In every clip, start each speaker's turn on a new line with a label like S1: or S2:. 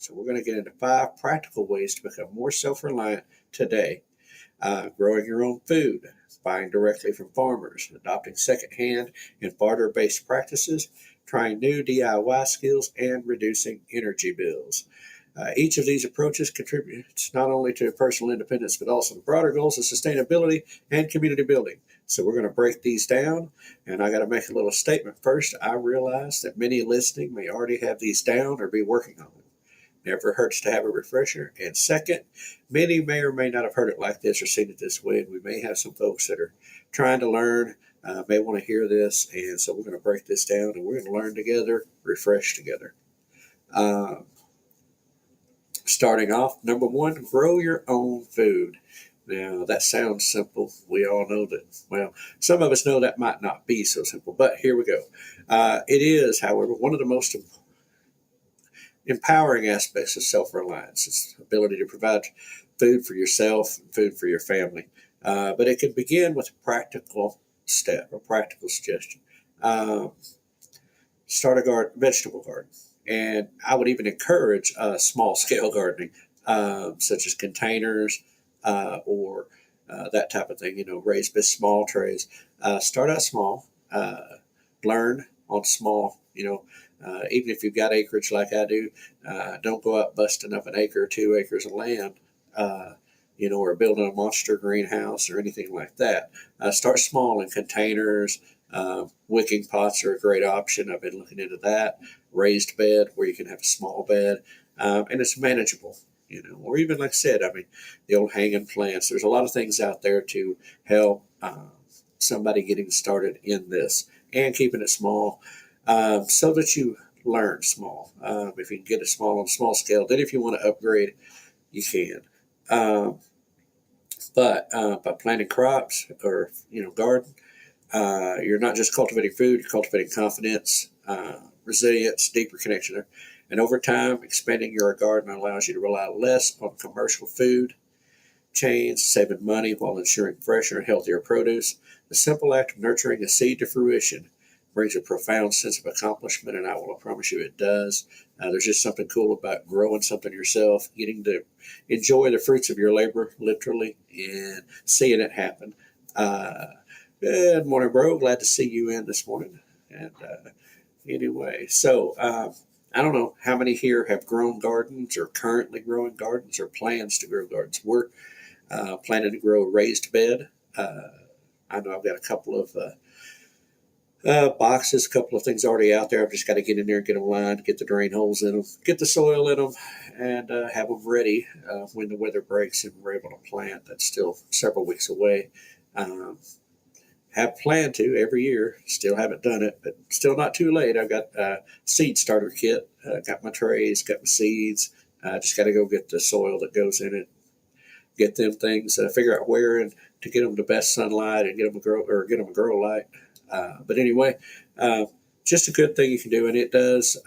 S1: So we're going to get into 5 practical ways to become more self-reliant today. Growing your own food, buying directly from farmers, adopting secondhand and barter-based practices, trying new DIY skills, and reducing energy bills. Each of these approaches contributes not only to personal independence, but also to broader goals of sustainability and community building. So we're going to break these down, and I got to make a little statement first. I realize that many listening may already have these down or be working on them. Never hurts to have a refresher. And second, many may or may not have heard it like this or seen it this way. And we may have some folks that are trying to learn, may want to hear this. And so we're going to break this down and we're going to learn together, refresh together. Starting off, number 1, grow your own food. Now, that sounds simple. We all know that. Well, some of us know that might not be so simple, but here we go. It is, however, one of the most empowering aspects of self-reliance. It's the ability to provide food for yourself and food for your family. But it can begin with a practical step, a practical suggestion. Start a vegetable garden. And I would even encourage small-scale gardening, such as containers or that type of thing, raised by small trays. Start out small, learn on small, even if you've got acreage like I do, don't go out busting up an acre or 2 acres of land, or building a monster greenhouse or anything like that. Start small in containers. Wicking pots are a great option. I've been looking into that. Raised bed where you can have a small bed, and it's manageable, or even like I said, the old hanging plants. There's a lot of things out there to help somebody getting started in this and keeping it small, so that you learn small. If you can get it small on a small scale, then if you want to upgrade, you can. But by planting crops or garden, you're not just cultivating food, you're cultivating confidence, resilience, deeper connection. And over time, expanding your garden allows you to rely less on commercial food chains, saving money while ensuring fresher and healthier produce. The simple act of nurturing a seed to fruition brings a profound sense of accomplishment, and I will promise you it does. There's just something cool about growing something yourself, getting to enjoy the fruits of your labor, literally, and seeing it happen. Good morning, bro. Glad to see you in this morning. And anyway, so I don't know how many here have grown gardens or currently growing gardens or plans to grow gardens. We're planning to grow a raised bed. I know I've got a couple of boxes, a couple of things already out there. I've just got to get in there and get them lined, get the drain holes in them, get the soil in them, and have them ready when the weather breaks and we're able to plant. That's still several weeks away. Have planned to every year. Still haven't done it, but still not too late. I've got a seed starter kit. Got my trays, got my seeds. Just got to go get the soil that goes in it. Get them things. Figure out where and to get them the best sunlight and get them a grow light. But anyway, just a good thing you can do, and it does.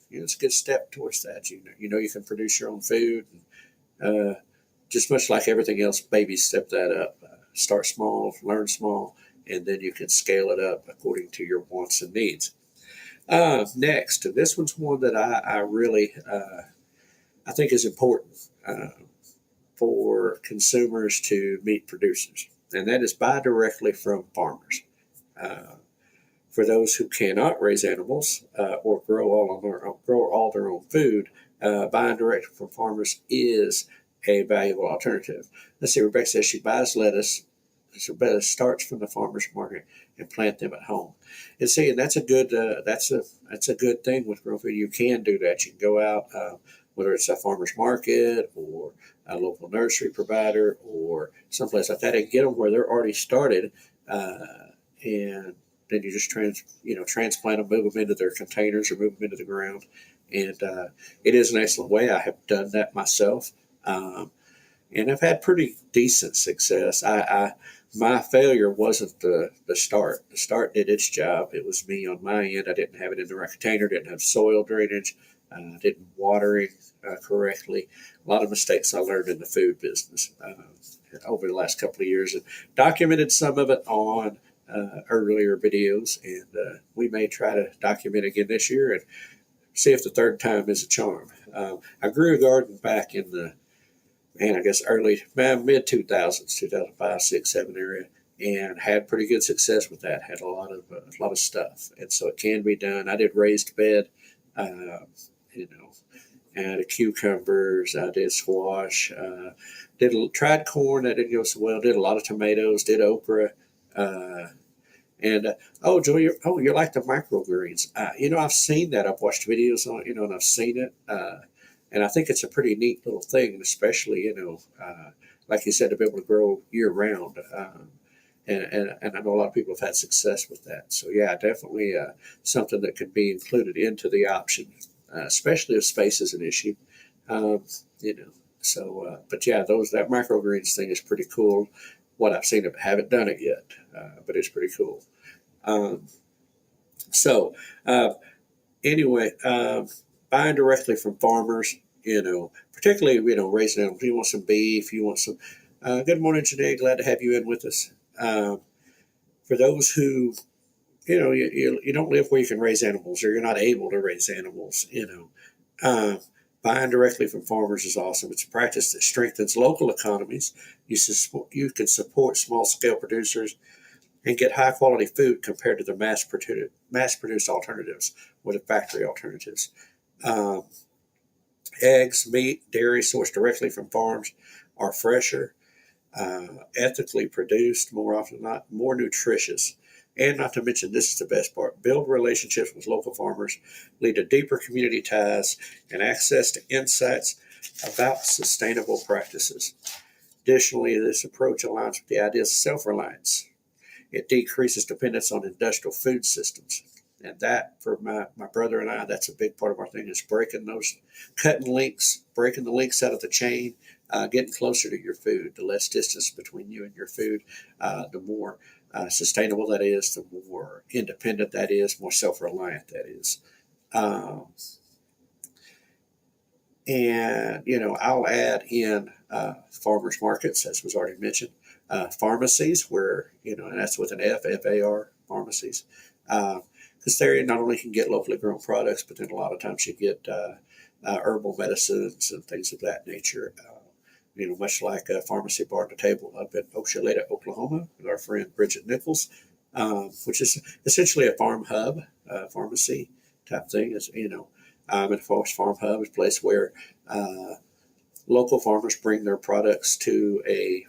S1: It's a good step towards that. You can produce your own food. Just much like everything else, baby step that up. Start small, learn small, and then you can scale it up according to your wants and needs. Next, this one's one that I really I think is important for consumers to meet producers, and that is buy directly from farmers. For those who cannot raise animals or grow all their own food, buying directly from farmers is a valuable alternative. Let's see, Rebecca says she buys lettuce. So lettuce starts from the farmer's market and plant them at home. And see, and that's a good thing with grow food. You can do that. You can go out, whether it's a farmer's market or a local nursery provider or someplace like that, and get them where they're already started, and then you just transplant them, move them into their containers or move them into the ground. And it is an excellent way. I have done that myself. And I've had pretty decent success. My failure wasn't the start. The start did its job. It was me on my end. I didn't have it in the right container, didn't have soil drainage, didn't watering correctly. A lot of mistakes I learned in the food business over the last couple of years, and documented some of it on earlier videos. And we may try to document again this year and see if the third time is a charm. I grew a garden back in the, man, I guess mid 2000s, 2005, 6, 7 area, and had pretty good success with that. Had a lot of stuff, and so it can be done. I did raised bed, uh, you know, and the cucumbers. I did squash. Tried corn. That didn't go so well. Did a lot of tomatoes. Did okra. Uh, and oh, Joe, you like the microgreens? I've seen that. I've watched videos on it. And I've seen it. And I think it's a pretty neat little thing, especially like you said, to be able to grow year round. And I know a lot of people have had success with that. So yeah, definitely something that could be included into the option, especially if space is an issue. Um, you know, but yeah, that microgreens thing is pretty cool. What I've seen of it, haven't done it yet, but it's pretty cool. Um, so uh, anyway, buying directly from farmers, particularly raising animals. You want some beef, you want some. Good morning, Janae. Glad to have you in with us. For those who you don't live where you can raise animals, or you're not able to raise animals, buying directly from farmers is awesome. It's a practice that strengthens local economies. You can support small scale producers and get high quality food compared to the mass produced alternatives or the factory alternatives. Um, Eggs, meat, dairy sourced directly from farms are fresher, ethically produced, more often than not, more nutritious. And not to mention, this is the best part, build relationships with local farmers, lead to deeper community ties, and access to insights about sustainable practices. Additionally, this approach aligns with the idea of self-reliance. It decreases dependence on industrial food systems. And that, for my brother and I, that's a big part of our thing, is breaking the links out of the chain, getting closer to your food. The less distance between you and your food, the more sustainable that is, the more independent that is, more self-reliant that is. Um, and I'll add in farmers markets, as was already mentioned, pharmacies, where and that's with an FAR pharmacies, because there you not only can get locally grown products, but then a lot of times you get herbal medicines and things of that nature. Much like a pharmacy bar to table up in Ochaleta, Oklahoma, with our friend Bridget Nichols, which is essentially a farm hub, pharmacy type thing. And of course, farm hub is a place where local farmers bring their products to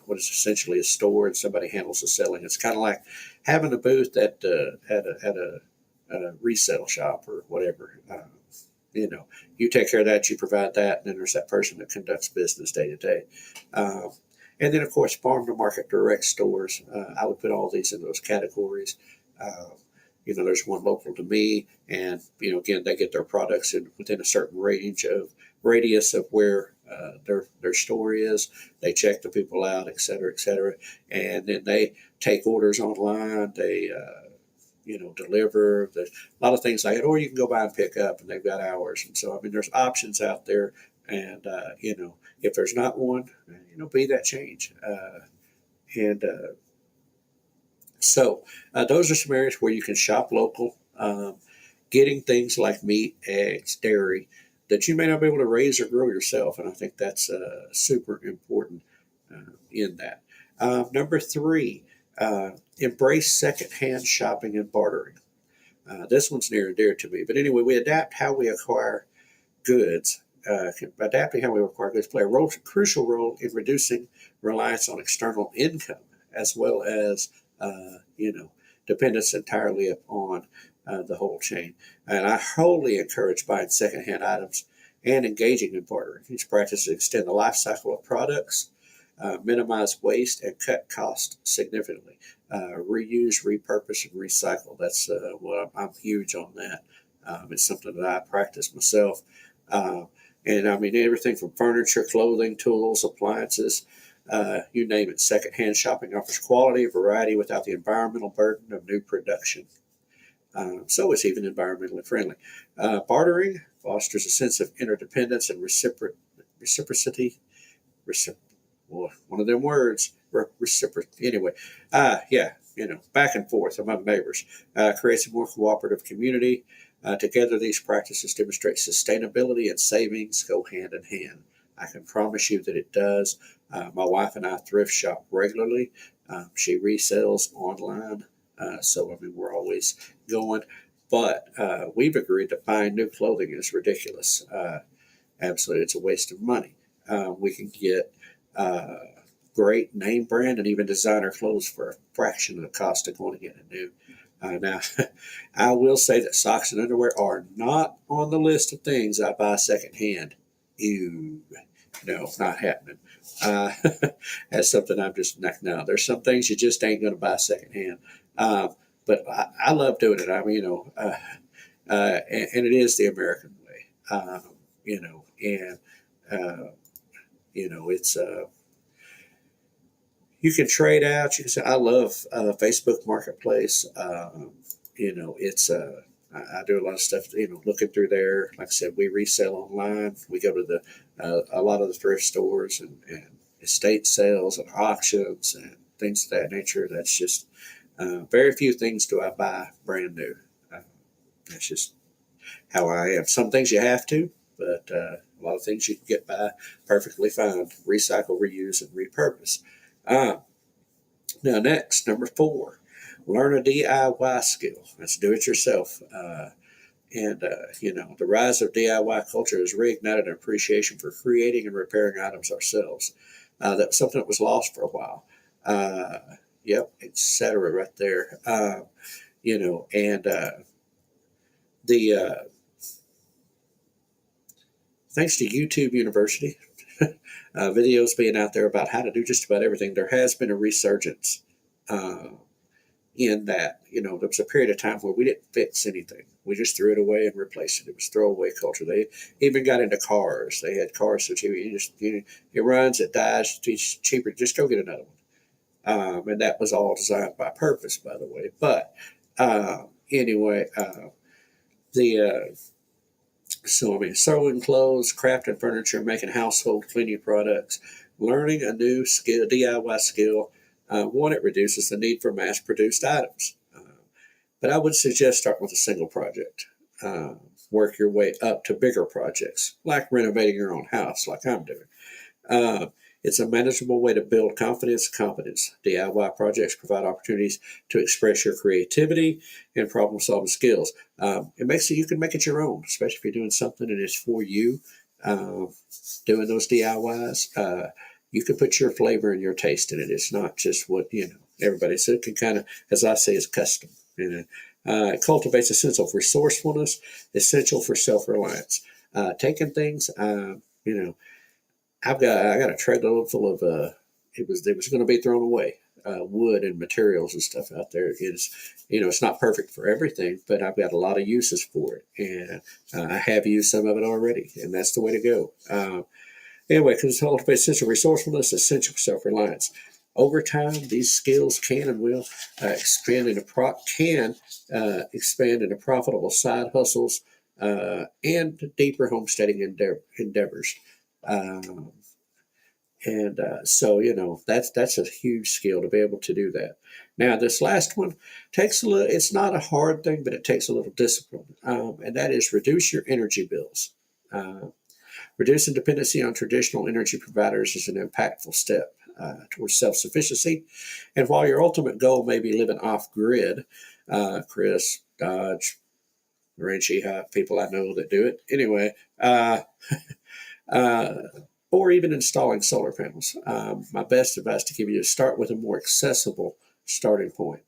S1: what is essentially a store, and somebody handles the selling. It's kind of like having a booth at a resale shop or whatever. You take care of that, you provide that, and then there's that person that conducts business day to day. Um, and then, of course, farm to market direct stores. I would put all these in those categories. Uh, there's one local to me, and again, they get their products within a certain radius of where their store is. They check the people out, et cetera, and then they take orders online. They deliver. There's a lot of things like that, or you can go by and pick up, and they've got hours. And so, I mean, there's options out there, and if there's not one, be that change. And so, those are some areas where you can shop local, getting things like meat, eggs, dairy that you may not be able to raise or grow yourself, and I think that's super important in that. Number three, embrace secondhand shopping and bartering. This one's near and dear to me. But anyway, we adapt how we acquire goods. Adapting how we acquire goods play a crucial role in reducing reliance on external income, as well as dependence entirely upon the whole chain. And I wholly encourage buying secondhand items and engaging in bartering. These practices extend the life cycle of products, minimize waste, and cut costs significantly. Reuse, repurpose, and recycle. That's what I'm huge on that. It's something that I practice myself. Uh, and I mean, everything from furniture, clothing, tools, appliances, you name it. Secondhand shopping offers quality and variety without the environmental burden of new production. So it's even environmentally friendly. Bartering fosters a sense of interdependence and reciprocity. One of them words, reciprocity. Anyway, yeah, back and forth among neighbors creates a more cooperative community. Together, these practices demonstrate sustainability and savings go hand in hand. I can promise you that it does. My wife and I thrift shop regularly. She resells online, so I mean we're always going. But we've agreed that buying new clothing is ridiculous. Absolutely, it's a waste of money. We can get great name brand and even designer clothes for a fraction of the cost of going to get a new. Now, I will say that socks and underwear are not on the list of things I buy secondhand. Ew, no, not happening. Uh, that's something I'm just like, no. There's some things you just ain't going to buy secondhand. Uh, but I love doing it. I mean, and it is the American way. And it's you can trade out. You can say, I love Facebook Marketplace. It's I do a lot of stuff. Looking through there. Like I said, we resell online. We go to the a lot of the thrift stores and estate sales and auctions and things of that nature. That's just very few things do I buy brand new. Uh, that's just how I am. Some things you have to, but a lot of things you can get by perfectly fine. Recycle, reuse, and repurpose. Uh, Now, next, number 4, learn a DIY skill. That's do it yourself. The rise of DIY culture has reignited an appreciation for creating and repairing items ourselves. That's something that was lost for a while. Yep, etc. Right there. And the thanks to YouTube University, videos being out there about how to do just about everything, there has been a resurgence uh, in that. There was a period of time where we didn't fix anything. We just threw it away and replaced it. It was throwaway culture. They even got into cars. They had cars so cheap. It runs, it dies, it's cheaper. Just go get another one. And that was all designed by purpose, by the way. But anyway, the so I mean, sewing clothes, crafting furniture, making household cleaning products, learning a new skill, DIY skill. One, it reduces the need for mass-produced items. But I would suggest start with a single project. Uh, Work your way up to bigger projects, like renovating your own house, like I'm doing. Uh, it's a manageable way to build confidence and competence. DIY projects provide opportunities to express your creativity and problem solving skills. It makes it you can make it your own, especially if you're doing something and it's for you. Uh, Doing those DIYs, you can put your flavor and your taste in it. It's not just what everybody. So it can kind of, as I say, is custom. It cultivates a sense of resourcefulness, essential for self-reliance. Taking things, I got a trailer full of it was going to be thrown away. Wood and materials and stuff out there is, it's not perfect for everything, but I've got a lot of uses for it, and I have used some of it already, and that's the way to go. Anyway, because it's all about essential resourcefulness, essential self-reliance. Over time, these skills can and will expand into profitable side hustles and deeper homesteading endeavors. Um, and that's a huge skill to be able to do that. Now, this last one takes a little. It's not a hard thing, but it takes a little discipline, and that is reduce your energy bills. Uh, Reducing dependency on traditional energy providers is an impactful step towards self-sufficiency. And while your ultimate goal may be living off-grid, Chris, Dodge, Ranchi, people I know that do it anyway. Uh, or even installing solar panels. My best advice to give you is start with a more accessible starting point,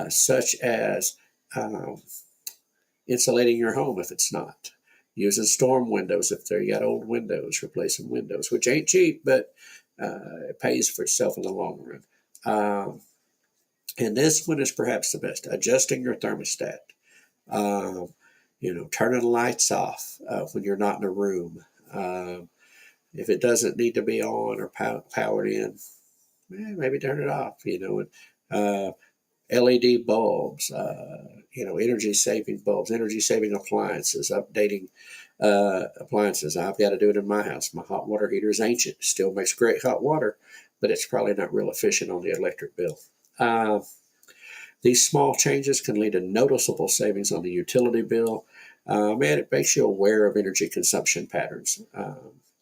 S1: such as um, insulating your home if it's not, using storm windows if you got old windows, replacing windows, which ain't cheap, but it pays for itself in the long run. And this one is perhaps the best, adjusting your thermostat. Um, Turning the lights off when you're not in a room. If it doesn't need to be on or powered in, maybe turn it off. And LED bulbs, energy saving bulbs, energy saving appliances, updating appliances. I've got to do it in my house. My hot water heater is ancient, still makes great hot water, but it's probably not real efficient on the electric bill. Uh, These small changes can lead to noticeable savings on the utility bill. And it makes you aware of energy consumption patterns.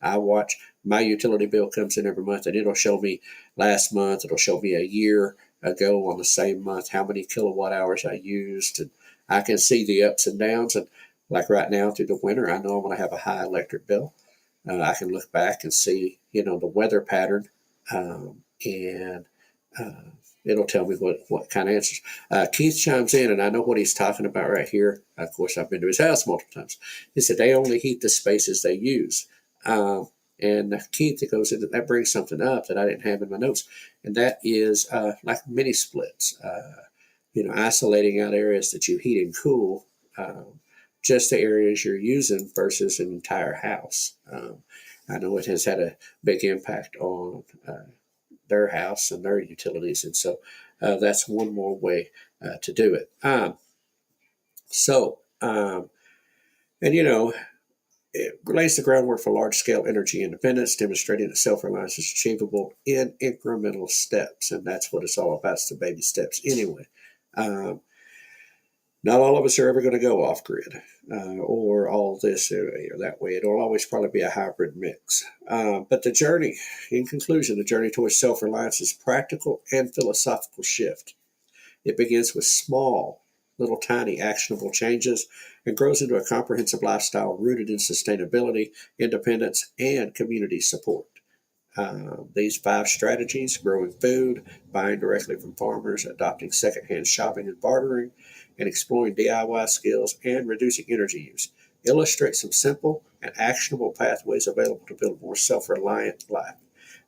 S1: I watch my utility bill comes in every month, and it'll show me last month, it'll show me a year ago on the same month how many kilowatt hours I used. And I can see the ups and downs. And like right now through the winter, I know I'm going to have a high electric bill. I can look back and see, the weather pattern, and uh, it'll tell me what kind of answers. Keith chimes in, and I know what he's talking about right here. Of course, I've been to his house multiple times. He said they only heat the spaces they use. And Keith goes into that brings something up that I didn't have in my notes, and that is like mini splits. Isolating out areas that you heat and cool. Just the areas you're using versus an entire house. I know it has had a big impact on their house and their utilities, and so that's one more way to do it. So, and it lays the groundwork for large-scale energy independence, demonstrating that self-reliance is achievable in incremental steps, and that's what it's all about. It's the baby steps anyway. Not all of us are ever going to go off grid or all this or that way. It'll always probably be a hybrid mix. But the journey, in conclusion, the journey towards self-reliance is practical and philosophical shift. It begins with small, little tiny actionable changes and grows into a comprehensive lifestyle rooted in sustainability, independence, and community support. These 5 strategies, growing food, buying directly from farmers, adopting secondhand shopping and bartering, and exploring DIY skills and reducing energy use, illustrate some simple and actionable pathways available to build a more self-reliant life.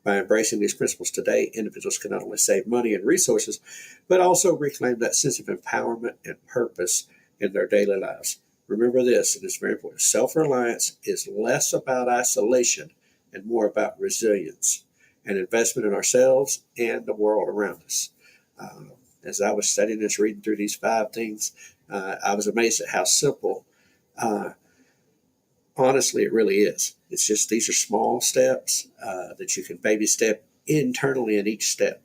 S1: By embracing these principles today, individuals can not only save money and resources, but also reclaim that sense of empowerment and purpose in their daily lives. Remember this, and it's very important. Self-reliance is less about isolation and more about resilience and investment in ourselves and the world around us. As I was studying this, reading through these 5 things, I was amazed at how simple, honestly, it really is. It's just these are small steps that you can baby step internally in each step.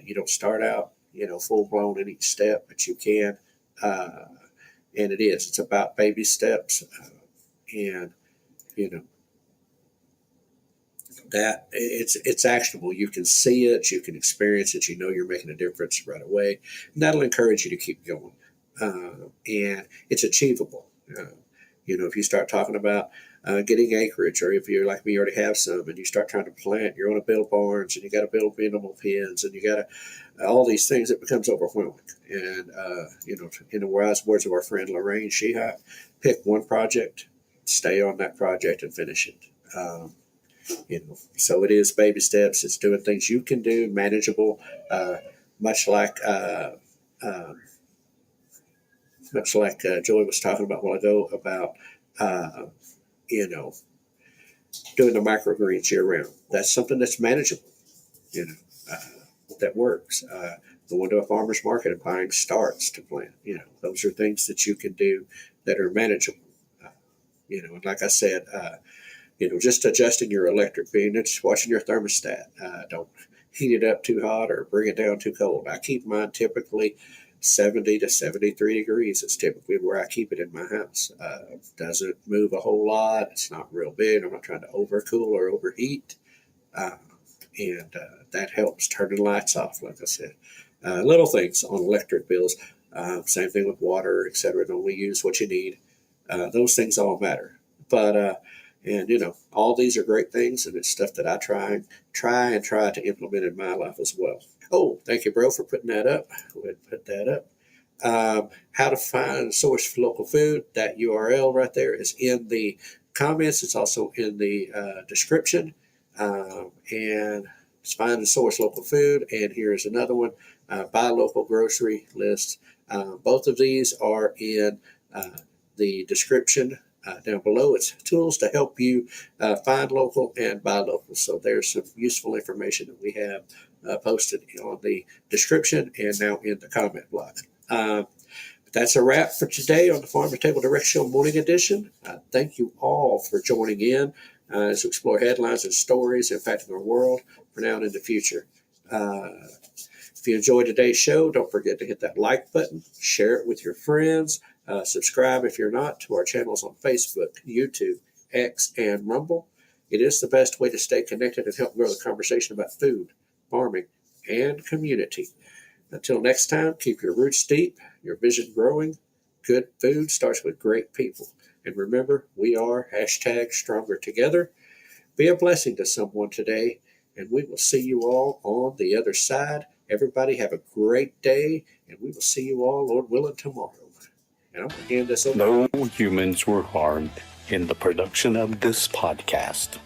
S1: You don't start out, full blown in each step, but you can. And it is. It's about baby steps, and you know that it's actionable. You can see it, you can experience it. You're making a difference right away. And that'll encourage you to keep going, and it's achievable. If you start talking about getting acreage, or if you're like me, you already have some, and you start trying to plant, you're going to build barns, and you got to build animal pens, and you got to all these things. It becomes overwhelming. And in the wise words of our friend Lorraine Sheehat, pick one project, stay on that project, and finish it. So it is baby steps. It's doing things you can do, manageable, much like Joy was talking about a while ago about doing the microgreens year round. That's something that's manageable. You know, that works. Going to a farmer's market and buying starts to plant. Those are things that you can do that are manageable. And like I said. Just adjusting your electric being, just watching your thermostat. Don't heat it up too hot or bring it down too cold. I keep mine typically 70 to 73 degrees. It's typically where I keep it in my house. Doesn't move a whole lot. It's not real big. I'm not trying to overcool or overheat. And that helps. Turning the lights off, like I said. Little things on electric bills. Same thing with water, etc. Only use what you need. Those things all matter. But all these are great things, and it's stuff that I try to implement in my life as well. Oh, thank you, bro, for putting that up. Go ahead and put that up. How to find and source for local food. That URL right there is in the comments. It's also in the description. And it's find and source local food. And here is another one. Buy local grocery list. Both of these are in the description. Down below, it's tools to help you find local and buy local. So there's some useful information that we have posted on the description and now in the comment block. But that's a wrap for today on the Farm to Table Direct Show Morning Edition. Thank you all for joining in as we explore headlines and stories impacting our world for now and in the future. If you enjoyed today's show, don't forget to hit that like button, share it with your friends, subscribe if you're not to our channels on Facebook, YouTube, X, and Rumble. It is the best way to stay connected and help grow the conversation about food, farming, and community. Until next time, keep your roots deep, your vision growing. Good food starts with great people. And remember, we are #stronger together. Be a blessing to someone today, and we will see you all on the other side. Everybody have a great day, and we will see you all, Lord willing, tomorrow. And I'm going to hand this over.
S2: No humans were harmed in the production of this podcast.